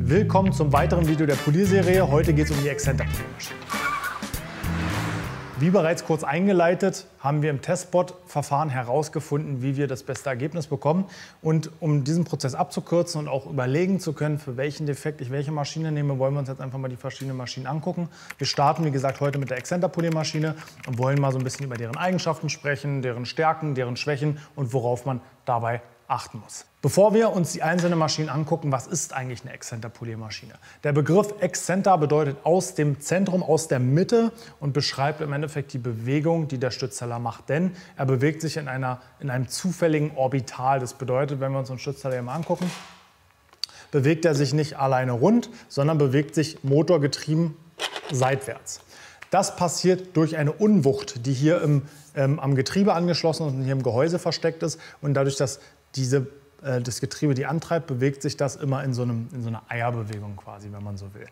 Willkommen zum weiteren Video der Polierserie. Heute geht es um die Exzenter Poliermaschine. Wie bereits kurz eingeleitet, haben wir im Testbot-Verfahren herausgefunden, wie wir das beste Ergebnis bekommen. Und um diesen Prozess abzukürzen und auch überlegen zu können, für welchen Defekt ich welche Maschine nehme, wollen wir uns jetzt einfach mal die verschiedenen Maschinen angucken. Wir starten, wie gesagt, heute mit der Exzenter Poliermaschine und wollen mal so ein bisschen über deren Eigenschaften sprechen, deren Stärken, deren Schwächen und worauf man dabei achten muss. Bevor wir uns die einzelnen Maschinen angucken, was ist eigentlich eine Exzenter Poliermaschine? Der Begriff Exzenter bedeutet aus dem Zentrum, aus der Mitte und beschreibt im Endeffekt die Bewegung, die der Stützteller macht. Denn er bewegt sich in einem zufälligen Orbital. Das bedeutet, wenn wir uns den Stützteller hier mal angucken, bewegt er sich nicht alleine rund, sondern bewegt sich motorgetrieben seitwärts. Das passiert durch eine Unwucht, die hier am Getriebe angeschlossen ist und hier im Gehäuse versteckt ist. Und dadurch, dass das Getriebe die antreibt, bewegt sich das immer in so einer Eierbewegung quasi, wenn man so will.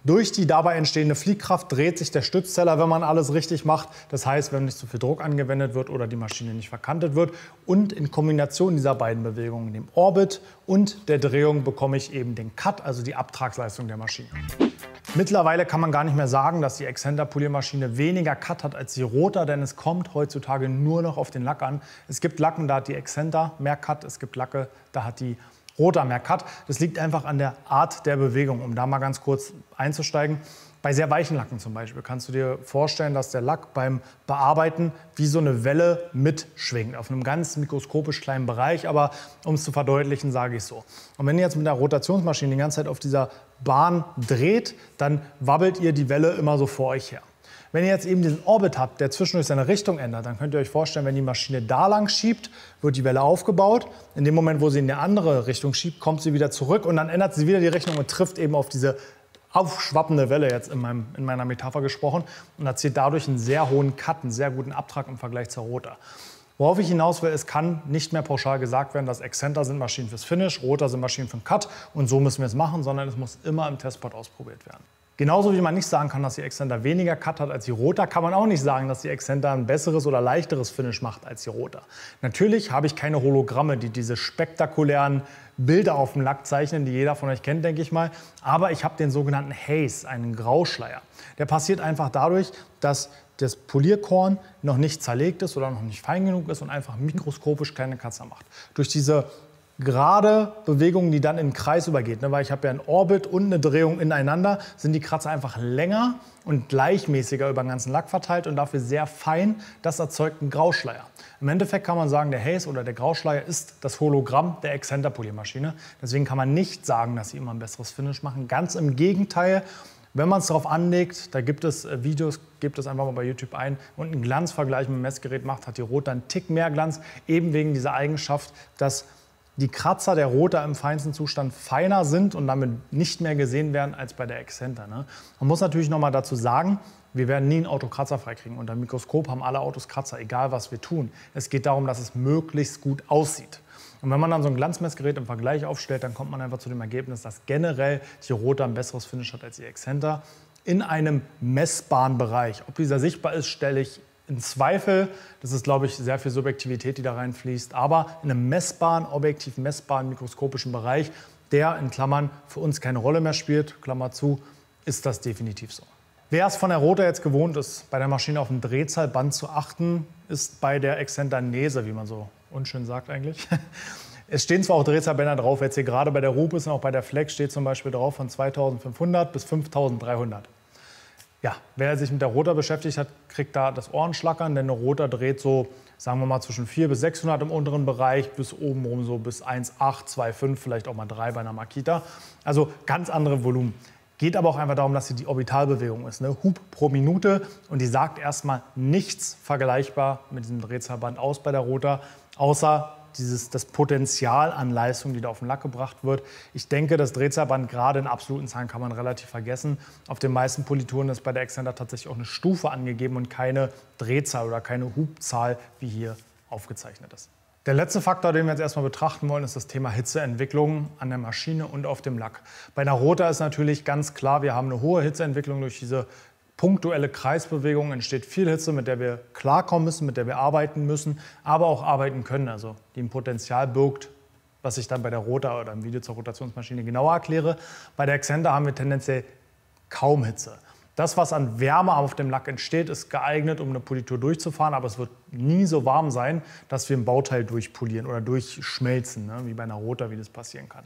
Durch die dabei entstehende Fliehkraft dreht sich der Stützteller, wenn man alles richtig macht. Das heißt, wenn nicht zu viel Druck angewendet wird oder die Maschine nicht verkantet wird. Und in Kombination dieser beiden Bewegungen, dem Orbit und der Drehung, bekomme ich eben den Cut, also die Abtragsleistung der Maschine. Mittlerweile kann man gar nicht mehr sagen, dass die Exzenter Poliermaschine weniger Cut hat als die Rota, denn es kommt heutzutage nur noch auf den Lack an. Es gibt Lacken, da hat die Exzenter mehr Cut, es gibt Lacke, da hat die Rota mehr Cut. Das liegt einfach an der Art der Bewegung, um da mal ganz kurz einzusteigen. Bei sehr weichen Lacken zum Beispiel kannst du dir vorstellen, dass der Lack beim Bearbeiten wie so eine Welle mitschwingt, auf einem ganz mikroskopisch kleinen Bereich, aber um es zu verdeutlichen, sage ich es so. Und wenn ihr jetzt mit der Rotationsmaschine die ganze Zeit auf dieser Bahn dreht, dann wabbelt ihr die Welle immer so vor euch her. Wenn ihr jetzt eben diesen Orbit habt, der zwischendurch seine Richtung ändert, dann könnt ihr euch vorstellen, wenn die Maschine da lang schiebt, wird die Welle aufgebaut. In dem Moment, wo sie in eine andere Richtung schiebt, kommt sie wieder zurück und dann ändert sie wieder die Richtung und trifft eben auf diese aufschwappende Welle, jetzt in meiner Metapher gesprochen, und erzielt dadurch einen sehr hohen Cut, einen sehr guten Abtrag im Vergleich zur Rota. Worauf ich hinaus will, es kann nicht mehr pauschal gesagt werden, dass Exzenter sind Maschinen fürs Finish, Rota sind Maschinen für den Cut und so müssen wir es machen, sondern es muss immer im Testbot ausprobiert werden. Genauso wie man nicht sagen kann, dass die Exzenter weniger Cut hat als die Rota, kann man auch nicht sagen, dass die Exzenter ein besseres oder leichteres Finish macht als die Rota. Natürlich habe ich keine Hologramme, die diese spektakulären Bilder auf dem Lack zeichnen, die jeder von euch kennt, denke ich mal. Aber ich habe den sogenannten Haze, einen Grauschleier. Der passiert einfach dadurch, dass das Polierkorn noch nicht zerlegt ist oder noch nicht fein genug ist und einfach mikroskopisch kleine Kratzer macht. Durch diese gerade Bewegung, die dann in den Kreis übergeht, weil ich habe ja einen Orbit und eine Drehung ineinander, sind die Kratzer einfach länger und gleichmäßiger über den ganzen Lack verteilt und dafür sehr fein. Das erzeugt einen Grauschleier. Im Endeffekt kann man sagen, der Haze oder der Grauschleier ist das Hologramm der Exzenter Poliermaschine. Deswegen kann man nicht sagen, dass sie immer ein besseres Finish machen. Ganz im Gegenteil. Wenn man es darauf anlegt, da gibt es Videos, gebt es einfach mal bei YouTube ein und einen Glanzvergleich mit dem Messgerät macht, hat die Rota einen Tick mehr Glanz, eben wegen dieser Eigenschaft, dass die Kratzer der Rota im feinsten Zustand feiner sind und damit nicht mehr gesehen werden als bei der Exzenter. Man muss natürlich noch mal dazu sagen, wir werden nie ein Auto kratzerfrei kriegen. Unter dem Mikroskop haben alle Autos Kratzer, egal was wir tun. Es geht darum, dass es möglichst gut aussieht. Und wenn man dann so ein Glanzmessgerät im Vergleich aufstellt, dann kommt man einfach zu dem Ergebnis, dass generell die Rota ein besseres Finish hat als die Exzenter in einem messbaren Bereich. Ob dieser sichtbar ist, stelle ich in Zweifel. Das ist, glaube ich, sehr viel Subjektivität, die da reinfließt. Aber in einem messbaren, objektiv messbaren, mikroskopischen Bereich, der in Klammern für uns keine Rolle mehr spielt, Klammer zu, ist das definitiv so. Wer es von der Rota jetzt gewohnt ist, bei der Maschine auf ein Drehzahlband zu achten, ist bei der Exzenter Nese, wie man so unschön sagt eigentlich. Es stehen zwar auch Drehzahlbänder drauf, jetzt hier gerade bei der Rupes und auch bei der Flex steht zum Beispiel drauf von 2500 bis 5300. Ja, wer sich mit der Rota beschäftigt hat, kriegt da das Ohrenschlackern, denn eine Rota dreht so, sagen wir mal, zwischen 400 bis 600 im unteren Bereich, bis oben rum so bis 1,8, 2,5, vielleicht auch mal 3 bei einer Makita. Also ganz andere Volumen. Geht aber auch einfach darum, dass sie die Orbitalbewegung ist, Hub pro Minute, und die sagt erstmal nichts vergleichbar mit diesem Drehzahlband aus bei der Rota, außer das Potenzial an Leistung, die da auf den Lack gebracht wird. Ich denke, das Drehzahlband gerade in absoluten Zahlen kann man relativ vergessen. Auf den meisten Polituren ist bei der Exzenter tatsächlich auch eine Stufe angegeben und keine Drehzahl oder keine Hubzahl, wie hier aufgezeichnet ist. Der letzte Faktor, den wir jetzt erstmal betrachten wollen, ist das Thema Hitzeentwicklung an der Maschine und auf dem Lack. Bei einer Rota ist natürlich ganz klar, wir haben eine hohe Hitzeentwicklung durch diese punktuelle Kreisbewegung, entsteht viel Hitze, mit der wir klarkommen müssen, mit der wir arbeiten müssen, aber auch arbeiten können, also die ein Potenzial birgt, was ich dann bei der Rota oder im Video zur Rotationsmaschine genauer erkläre. Bei der Exzenter haben wir tendenziell kaum Hitze. Das, was an Wärme auf dem Lack entsteht, ist geeignet, um eine Politur durchzufahren, aber es wird nie so warm sein, dass wir ein Bauteil durchpolieren oder durchschmelzen, ne, wie bei einer Rota, wie das passieren kann.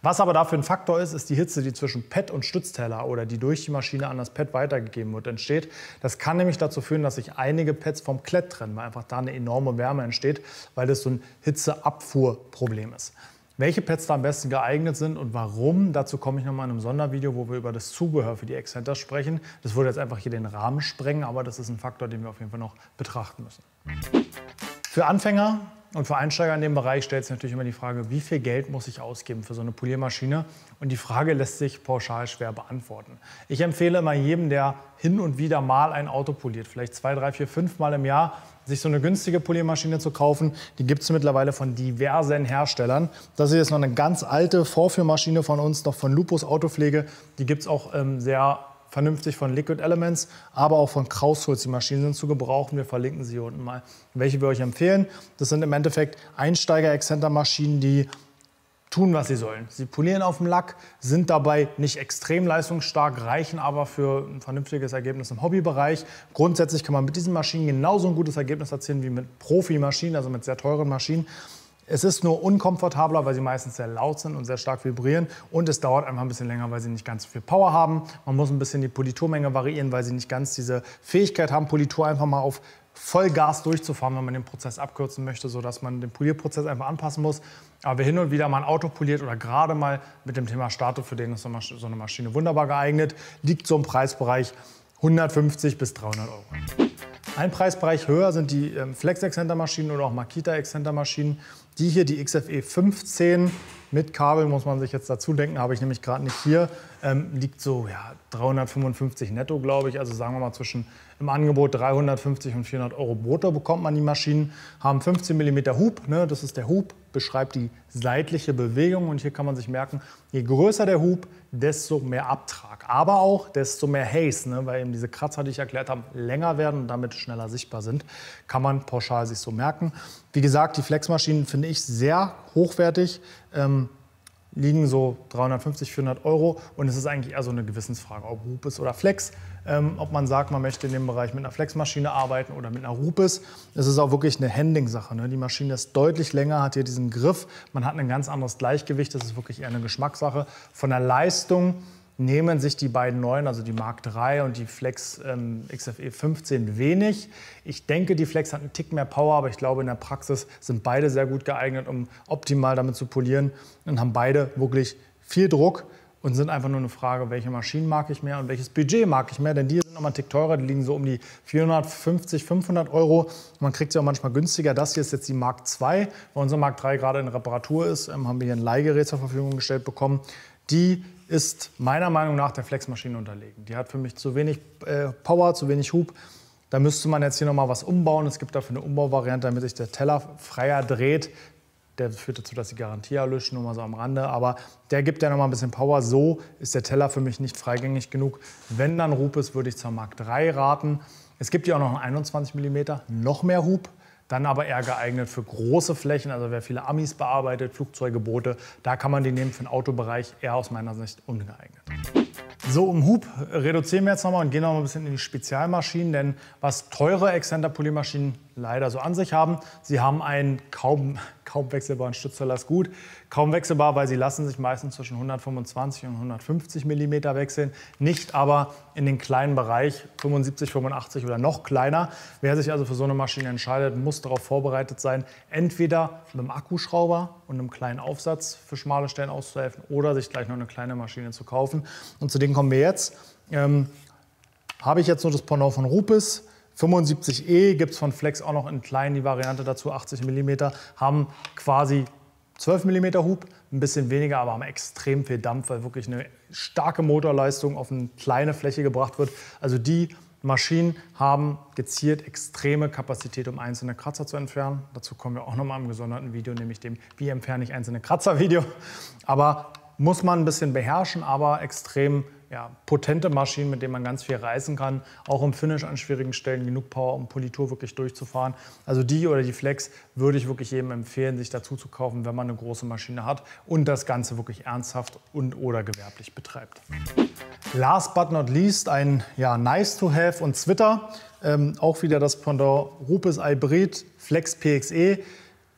Was aber dafür ein Faktor ist, ist die Hitze, die zwischen Pad und Stützteller oder die durch die Maschine an das Pad weitergegeben wird, entsteht. Das kann nämlich dazu führen, dass sich einige Pads vom Klett trennen, weil einfach da eine enorme Wärme entsteht, weil das so ein Hitzeabfuhrproblem ist. Welche Pads da am besten geeignet sind und warum, dazu komme ich nochmal in einem Sondervideo, wo wir über das Zubehör für die Exzenter sprechen. Das würde jetzt einfach hier den Rahmen sprengen, aber das ist ein Faktor, den wir auf jeden Fall noch betrachten müssen. Für Anfänger und für Einsteiger in dem Bereich stellt sich natürlich immer die Frage, wie viel Geld muss ich ausgeben für so eine Poliermaschine? Und die Frage lässt sich pauschal schwer beantworten. Ich empfehle immer jedem, der hin und wieder mal ein Auto poliert, vielleicht 2, 3, 4, 5 Mal im Jahr, sich so eine günstige Poliermaschine zu kaufen. Die gibt es mittlerweile von diversen Herstellern. Das ist jetzt noch eine ganz alte Vorführmaschine von uns, noch von Lupus Autopflege. Die gibt es auch sehr vernünftig von Liquid Elements, aber auch von Krausholz. Die Maschinen sind zu gebrauchen. Wir verlinken sie hier unten mal, welche wir euch empfehlen. Das sind im Endeffekt Einsteiger-Exzenter-Maschinen, die tun, was sie sollen. Sie polieren auf dem Lack, sind dabei nicht extrem leistungsstark, reichen aber für ein vernünftiges Ergebnis im Hobbybereich. Grundsätzlich kann man mit diesen Maschinen genauso ein gutes Ergebnis erzielen wie mit Profimaschinen, also mit sehr teuren Maschinen. Es ist nur unkomfortabler, weil sie meistens sehr laut sind und sehr stark vibrieren. Und es dauert einfach ein bisschen länger, weil sie nicht ganz so viel Power haben. Man muss ein bisschen die Politurmenge variieren, weil sie nicht ganz diese Fähigkeit haben, Politur einfach mal auf Vollgas durchzufahren, wenn man den Prozess abkürzen möchte, sodass man den Polierprozess einfach anpassen muss. Aber wer hin und wieder mal ein Auto poliert oder gerade mal mit dem Thema startet, für den ist so eine Maschine wunderbar geeignet, liegt so im Preisbereich 150 bis 300 €. Ein Preisbereich höher sind die Flex-Exzenter-Maschinen oder auch Makita-Exzenter-Maschinen. Die hier, die XFE 15 mit Kabel, muss man sich jetzt dazu denken, habe ich nämlich gerade nicht hier, liegt so 355 netto, glaube ich. Also sagen wir mal im Angebot 350 und 400 € brutto bekommt man die Maschinen. Haben 15 mm Hub, ne, das ist der Hub, beschreibt die seitliche Bewegung. Und hier kann man sich merken, je größer der Hub, desto mehr Abtrag. Aber auch desto mehr Haze, ne, weil eben diese Kratzer, die ich erklärt habe, länger werden und damit schneller sichtbar sind. Kann man pauschal sich so merken. Wie gesagt, die Flex-Maschinen finde ich sehr hochwertig. Liegen so 350, 400 € und es ist eigentlich eher so eine Gewissensfrage, ob Rupes oder Flex. Ob man sagt, man möchte in dem Bereich mit einer Flexmaschine arbeiten oder mit einer Rupes. Es ist auch wirklich eine Handling-Sache, ne? Die Maschine ist deutlich länger, hat hier diesen Griff. Man hat ein ganz anderes Gleichgewicht, das ist wirklich eher eine Geschmackssache. Von der Leistung nehmen sich die beiden neuen, also die Mark III und die Flex XFE 15 wenig. Ich denke, die Flex hat einen Tick mehr Power, aber ich glaube, in der Praxis sind beide sehr gut geeignet, um optimal damit zu polieren und haben beide wirklich viel Druck und sind einfach nur eine Frage, welche Maschinen mag ich mehr und welches Budget mag ich mehr, denn die sind nochmal einen Tick teurer, die liegen so um die 450, 500 €. Man kriegt sie auch manchmal günstiger. Das hier ist jetzt die Mark II, weil unsere Mark III gerade in Reparatur ist, haben wir hier ein Leihgerät zur Verfügung gestellt bekommen. Die ist meiner Meinung nach der Flexmaschine unterlegen. Die hat für mich zu wenig Power, zu wenig Hub. Da müsste man jetzt hier noch mal was umbauen. Es gibt dafür eine Umbauvariante, damit sich der Teller freier dreht. Der führt dazu, dass die Garantie erlischt, nur mal so am Rande. Aber der gibt ja noch mal ein bisschen Power. So ist der Teller für mich nicht freigängig genug. Wenn dann Rupes, würde ich zur Mark III raten. Es gibt ja auch noch einen 21 mm, noch mehr Hub. Dann aber eher geeignet für große Flächen, also wer viele Amis bearbeitet, Flugzeuge, Boote, da kann man die nehmen. Für den Autobereich eher aus meiner Sicht ungeeignet. So, um Hub reduzieren wir jetzt nochmal und gehen noch mal ein bisschen in die Spezialmaschinen, denn was teure Exzenter-Poliermaschinen leider so an sich haben, sie haben einen kaum wechselbaren Stützteller, ist gut. Kaum wechselbar, weil sie lassen sich meistens zwischen 125 und 150 mm wechseln, nicht aber in den kleinen Bereich 75, 85 oder noch kleiner. Wer sich also für so eine Maschine entscheidet, muss darauf vorbereitet sein, entweder mit einem Akkuschrauber und einem kleinen Aufsatz für schmale Stellen auszuhelfen oder sich gleich noch eine kleine Maschine zu kaufen. Und zu denen kommen wir jetzt. Habe ich jetzt nur das Pendant von Rupes. 75E gibt es von Flex auch noch in klein die Variante dazu, 80 mm, haben quasi 12 mm Hub, ein bisschen weniger, aber haben extrem viel Dampf, weil wirklich eine starke Motorleistung auf eine kleine Fläche gebracht wird. Also die Maschinen haben gezielt extreme Kapazität, um einzelne Kratzer zu entfernen. Dazu kommen wir auch noch mal im gesonderten Video, nämlich dem Wie entferne ich einzelne Kratzer Video. Aber muss man ein bisschen beherrschen, aber extrem ja, potente Maschinen, mit denen man ganz viel reißen kann. Auch im Finish an schwierigen Stellen genug Power, um Politur wirklich durchzufahren. Also die oder die Flex würde ich wirklich jedem empfehlen, sich dazu zu kaufen, wenn man eine große Maschine hat und das Ganze wirklich ernsthaft und oder gewerblich betreibt. Last but not least ein nice to have und Zwitter. Auch wieder das Pendant Rupes Hybrid Flex PXE.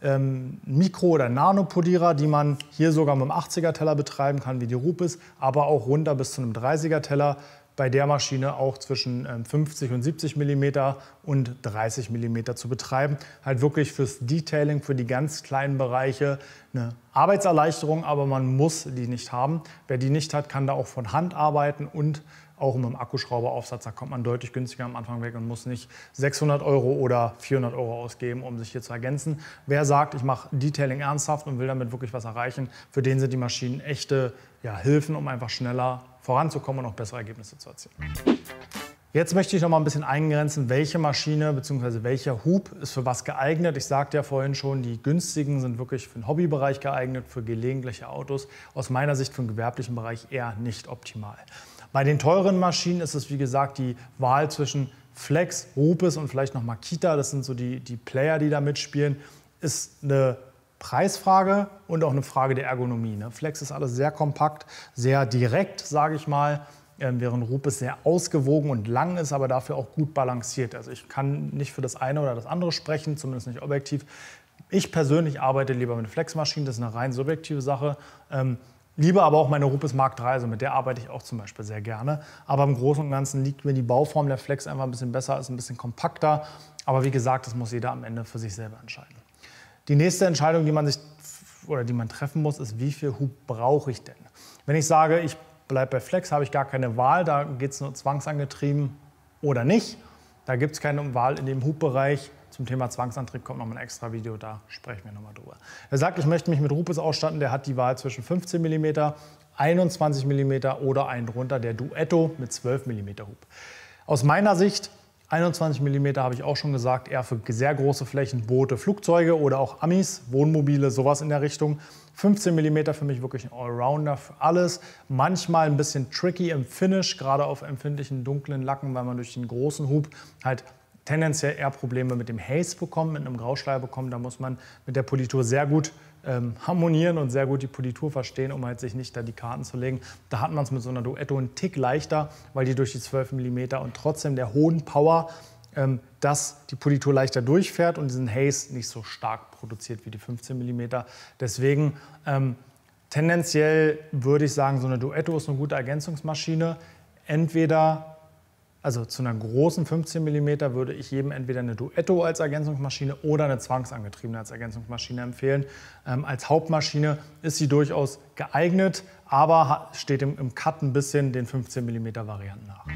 Mikro- oder Nanopolierer, die man hier sogar mit einem 80er Teller betreiben kann, wie die Rupes, aber auch runter bis zu einem 30er Teller. Bei der Maschine auch zwischen 50 und 70 mm und 30 mm zu betreiben. Halt wirklich fürs Detailing, für die ganz kleinen Bereiche eine Arbeitserleichterung, aber man muss die nicht haben. Wer die nicht hat, kann da auch von Hand arbeiten und auch mit dem Akkuschrauberaufsatz, da kommt man deutlich günstiger am Anfang weg und muss nicht 600 € oder 400 € ausgeben, um sich hier zu ergänzen. Wer sagt, ich mache Detailing ernsthaft und will damit wirklich was erreichen, für den sind die Maschinen echte Hilfen, um einfach schneller voranzukommen und auch bessere Ergebnisse zu erzielen. Jetzt möchte ich noch mal ein bisschen eingrenzen, welche Maschine bzw. welcher Hub ist für was geeignet. Ich sagte ja vorhin schon, die günstigen sind wirklich für den Hobbybereich geeignet, für gelegentliche Autos. Aus meiner Sicht für den gewerblichen Bereich eher nicht optimal. Bei den teuren Maschinen ist es, wie gesagt, die Wahl zwischen Flex, Rupes und vielleicht noch Makita, das sind so die Player, die da mitspielen, ist eine Preisfrage und auch eine Frage der Ergonomie. Flex ist alles sehr kompakt, sehr direkt, sage ich mal, während Rupes sehr ausgewogen und lang ist, aber dafür auch gut balanciert. Also ich kann nicht für das eine oder das andere sprechen, zumindest nicht objektiv. Ich persönlich arbeite lieber mit Flex-Maschinen, das ist eine rein subjektive Sache. Liebe aber auch meine Rupes Mark III, also mit der arbeite ich auch zum Beispiel sehr gerne. Aber im Großen und Ganzen liegt mir die Bauform der Flex einfach ein bisschen besser, ist ein bisschen kompakter. Aber wie gesagt, das muss jeder am Ende für sich selber entscheiden. Die nächste Entscheidung, die man treffen muss, ist, wie viel Hub brauche ich denn? Wenn ich sage, ich bleibe bei Flex, habe ich gar keine Wahl, da geht es nur zwangsangetrieben oder nicht. Da gibt es keine Wahl in dem Hubbereich. Zum Thema Zwangsantrieb kommt noch mal ein extra Video, da sprechen wir nochmal drüber. Wer sagt, ich möchte mich mit Rupes ausstatten, der hat die Wahl zwischen 15 mm, 21 mm oder einen drunter, der Duetto mit 12 mm Hub. Aus meiner Sicht, 21 mm habe ich auch schon gesagt, eher für sehr große Flächen, Boote, Flugzeuge oder auch Amis, Wohnmobile, sowas in der Richtung. 15 mm für mich wirklich ein Allrounder für alles. Manchmal ein bisschen tricky im Finish, gerade auf empfindlichen dunklen Lacken, weil man durch den großen Hub halt tendenziell eher Probleme mit dem Haze bekommen, mit einem Grauschleier bekommen. Da muss man mit der Politur sehr gut harmonieren und sehr gut die Politur verstehen, um halt sich nicht da die Karten zu legen. Da hat man es mit so einer Duetto einen Tick leichter, weil die durch die 12 mm und trotzdem der hohen Power, dass die Politur leichter durchfährt und diesen Haze nicht so stark produziert wie die 15 mm. Deswegen tendenziell würde ich sagen, so eine Duetto ist eine gute Ergänzungsmaschine. Also zu einer großen 15 mm würde ich jedem entweder eine Duetto als Ergänzungsmaschine oder eine zwangsangetriebene als Ergänzungsmaschine empfehlen. Als Hauptmaschine ist sie durchaus geeignet, aber steht im Cut ein bisschen den 15 mm Varianten nach.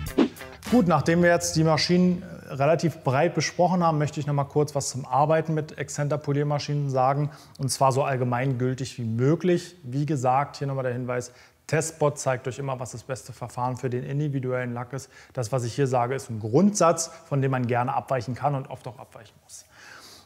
Gut, nachdem wir jetzt die Maschinen relativ breit besprochen haben, möchte ich noch mal kurz was zum Arbeiten mit Exzenter Poliermaschinen sagen. Und zwar so allgemeingültig wie möglich. Wie gesagt, hier nochmal der Hinweis, Testbot zeigt euch immer, was das beste Verfahren für den individuellen Lack ist. Das, was ich hier sage, ist ein Grundsatz, von dem man gerne abweichen kann und oft auch abweichen muss.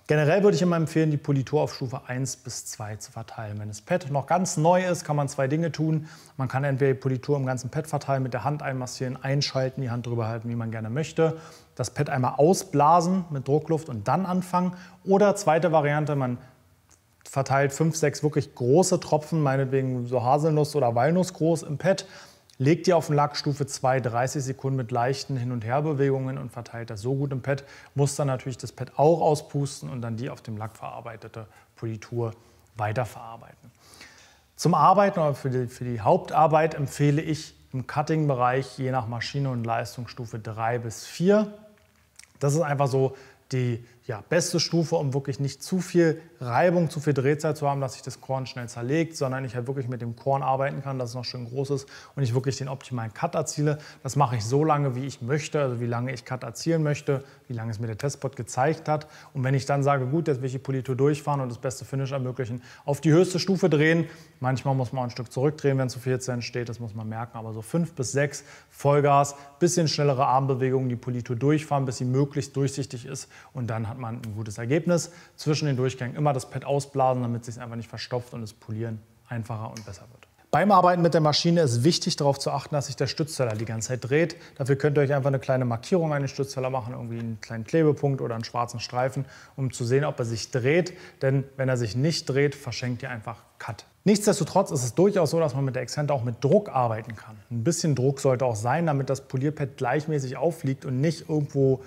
Generell würde ich immer empfehlen, die Politur auf Stufe 1 bis 2 zu verteilen. Wenn das Pad noch ganz neu ist, kann man zwei Dinge tun. Man kann entweder die Politur im ganzen Pad verteilen, mit der Hand einmassieren, einschalten, die Hand drüber halten, wie man gerne möchte. Das Pad einmal ausblasen mit Druckluft und dann anfangen. Oder zweite Variante, man verteilt 5, 6 wirklich große Tropfen, meinetwegen so Haselnuss oder Walnuss groß im Pad, legt die auf den Lack Stufe 2, 30 Sekunden mit leichten Hin- und Herbewegungen und verteilt das so gut im Pad, muss dann natürlich das Pad auch auspusten und dann die auf dem Lack verarbeitete Politur weiterverarbeiten. Zum Arbeiten oder für die Hauptarbeit empfehle ich im Cutting-Bereich je nach Maschine und Leistung Stufe 3 bis 4. Das ist einfach so die beste Stufe, um wirklich nicht zu viel Reibung, zu viel Drehzeit zu haben, dass sich das Korn schnell zerlegt, sondern ich halt wirklich mit dem Korn arbeiten kann, dass es noch schön groß ist und ich wirklich den optimalen Cut erziele. Das mache ich so lange, wie ich möchte, also wie lange ich Cut erzielen möchte, wie lange es mir der Testbot gezeigt hat. Und wenn ich dann sage, gut, jetzt will ich die Politur durchfahren und das beste Finish ermöglichen, auf die höchste Stufe drehen. Manchmal muss man auch ein Stück zurückdrehen, wenn zu viel Hitze entsteht, das muss man merken, aber so 5 bis 6 Vollgas, bisschen schnellere Armbewegungen, die Politur durchfahren, bis sie möglichst durchsichtig ist und dann hat man ein gutes Ergebnis. Zwischen den Durchgängen immer das Pad ausblasen, damit es sich einfach nicht verstopft und das Polieren einfacher und besser wird. Beim Arbeiten mit der Maschine ist wichtig darauf zu achten, dass sich der Stützteller die ganze Zeit dreht. Dafür könnt ihr euch einfach eine kleine Markierung an den Stützteller machen, irgendwie einen kleinen Klebepunkt oder einen schwarzen Streifen, um zu sehen, ob er sich dreht. Denn wenn er sich nicht dreht, verschenkt ihr einfach Cut. Nichtsdestotrotz ist es durchaus so, dass man mit der Exzenter auch mit Druck arbeiten kann. Ein bisschen Druck sollte auch sein, damit das Polierpad gleichmäßig aufliegt und nicht irgendwo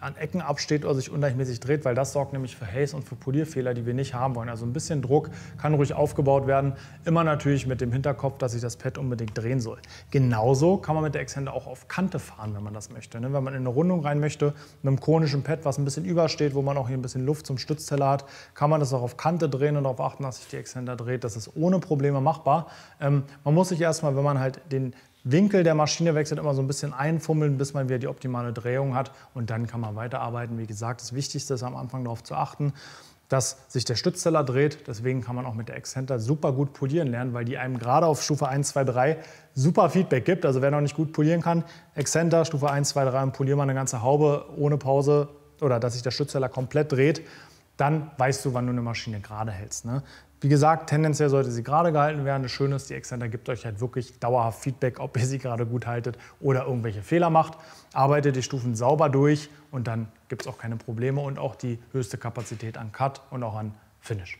an Ecken absteht oder sich ungleichmäßig dreht, weil das sorgt nämlich für Haze und für Polierfehler, die wir nicht haben wollen. Also ein bisschen Druck kann ruhig aufgebaut werden, immer natürlich mit dem Hinterkopf, dass sich das Pad unbedingt drehen soll. Genauso kann man mit der Exzenter auch auf Kante fahren, wenn man das möchte. Wenn man in eine Rundung rein möchte, mit einem konischen Pad, was ein bisschen übersteht, wo man auch hier ein bisschen Luft zum Stützteller hat, kann man das auch auf Kante drehen und darauf achten, dass sich die Exzenter dreht. Das ist ohne Probleme machbar. Man muss sich erstmal, wenn man halt den Winkel der Maschine wechselt, immer so ein bisschen einfummeln, bis man wieder die optimale Drehung hat und dann kann man weiterarbeiten. Wie gesagt, das Wichtigste ist am Anfang darauf zu achten, dass sich der Stützteller dreht. Deswegen kann man auch mit der Exzenter super gut polieren lernen, weil die einem gerade auf Stufe 1, 2, 3 super Feedback gibt. Also wer noch nicht gut polieren kann, Exzenter, Stufe 1, 2, 3 und polieren mal eine ganze Haube ohne Pause oder dass sich der Stützteller komplett dreht, dann weißt du, wann du eine Maschine gerade hältst. Ne? Wie gesagt, tendenziell sollte sie gerade gehalten werden. Das Schöne ist, die Exzenter gibt euch halt wirklich dauerhaft Feedback, ob ihr sie gerade gut haltet oder irgendwelche Fehler macht. Arbeitet die Stufen sauber durch und dann gibt es auch keine Probleme und auch die höchste Kapazität an Cut und auch an Finish.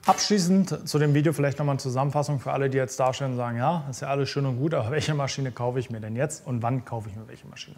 Abschließend zu dem Video vielleicht nochmal eine Zusammenfassung für alle, die jetzt darstellen und sagen, ja, ist ja alles schön und gut, aber welche Maschine kaufe ich mir denn jetzt und wann kaufe ich mir welche Maschine?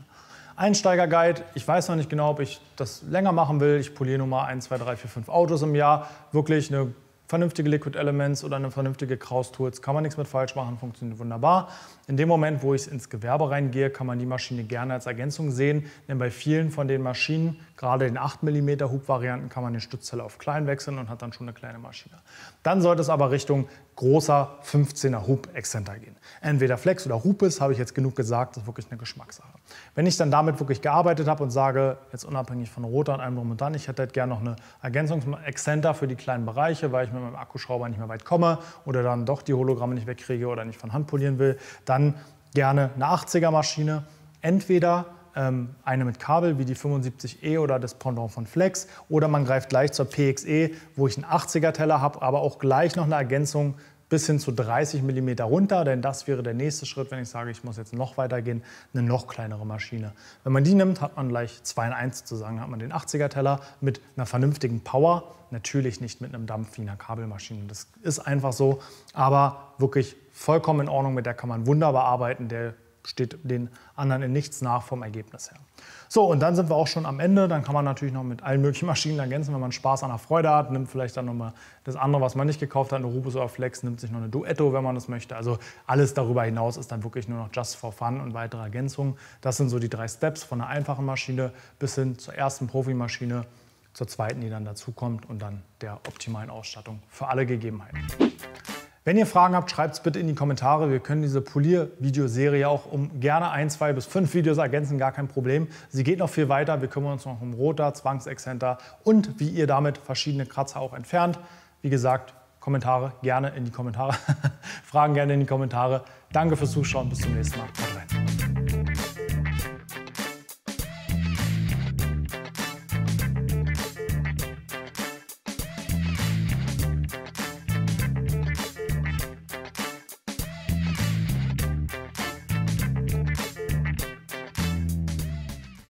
Einsteiger-Guide, ich weiß noch nicht genau, ob ich das länger machen will. Ich poliere nur mal 1, 2, 3, 4, 5 Autos im Jahr. Wirklich eine vernünftige Liquid Elements oder eine vernünftige Kraus Tools, kann man nichts mit falsch machen, funktioniert wunderbar. In dem Moment, wo ich ins Gewerbe reingehe, kann man die Maschine gerne als Ergänzung sehen, denn bei vielen von den Maschinen, gerade den 8 mm Hub-Varianten, kann man den Stützteller auf klein wechseln und hat dann schon eine kleine Maschine. Dann sollte es aber Richtung großer 15er Hub-Exzenter gehen. Entweder Flex oder Rupes, habe ich jetzt genug gesagt, das ist wirklich eine Geschmackssache. Wenn ich dann damit wirklich gearbeitet habe und sage, jetzt unabhängig von Rotor und allem drum und dran, ich hätte gerne noch eine Ergänzungsexzenter für die kleinen Bereiche, weil ich mit meinem Akkuschrauber nicht mehr weit komme oder dann doch die Hologramme nicht wegkriege oder nicht von Hand polieren will, dann gerne eine 80er Maschine, entweder eine mit Kabel wie die 75E oder das Pendant von Flex oder man greift gleich zur PXE, wo ich einen 80er Teller habe, aber auch gleich noch eine Ergänzung bis hin zu 30 mm runter, denn das wäre der nächste Schritt, wenn ich sage, ich muss jetzt noch weiter gehen, eine noch kleinere Maschine. Wenn man die nimmt, hat man gleich 2 in 1 sozusagen, hat man den 80er Teller mit einer vernünftigen Power, natürlich nicht mit einem Dampf wie einer Kabelmaschine, das ist einfach so, aber wirklich vollkommen in Ordnung, mit der kann man wunderbar arbeiten, der steht den anderen in nichts nach vom Ergebnis her. So, und dann sind wir auch schon am Ende. Dann kann man natürlich noch mit allen möglichen Maschinen ergänzen, wenn man Spaß an der Freude hat. Nimmt vielleicht dann nochmal das andere, was man nicht gekauft hat, eine Rupes oder Flex, nimmt sich noch eine Duetto, wenn man das möchte. Also alles darüber hinaus ist dann wirklich nur noch just for fun und weitere Ergänzungen. Das sind so die 3 Steps von einer einfachen Maschine bis hin zur ersten Profimaschine, zur zweiten, die dann dazukommt und dann der optimalen Ausstattung für alle Gegebenheiten. Wenn ihr Fragen habt, schreibt es bitte in die Kommentare. Wir können diese Polier-Videoserie auch um gerne 1, 2 bis 5 Videos ergänzen, gar kein Problem. Sie geht noch viel weiter. Wir kümmern uns noch um Rotor, Zwangsexzenter und wie ihr damit verschiedene Kratzer auch entfernt. Wie gesagt, Kommentare gerne in die Kommentare. Fragen gerne in die Kommentare. Danke fürs Zuschauen. Bis zum nächsten Mal.